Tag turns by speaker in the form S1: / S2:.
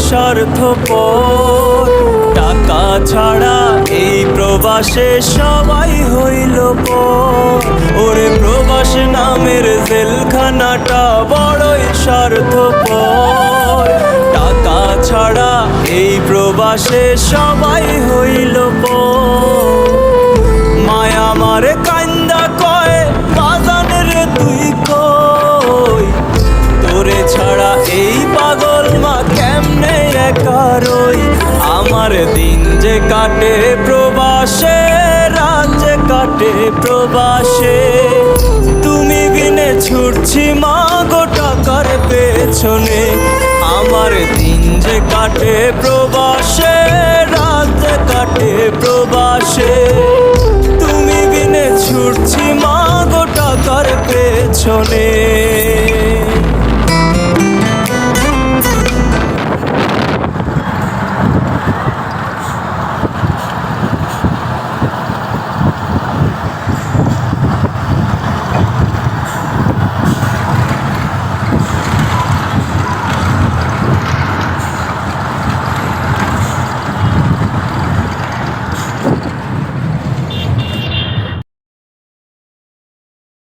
S1: স্বার্থপর। টাকা ছাড়া এই প্রবাসে সবাই হইল পর। ওরে প্রবাস নামের জেলখানাটা বড়ই স্বার্থপর। টাকা ছাড়া এই প্রবাসে সবাই হইল পর। মায়া আমারে কান্দা কয় বাজান রে তুই কই, তোরে ছাড়া এই পাগল মা কেমনে একা রই। আমার দিন যে কাটে প্রবাসে, রাত যে কাটে প্রবাসে, তুমি বিনে ছুটছি মা গো টাকার পেছনে। আমার দিন যে কাটে প্রবাসে,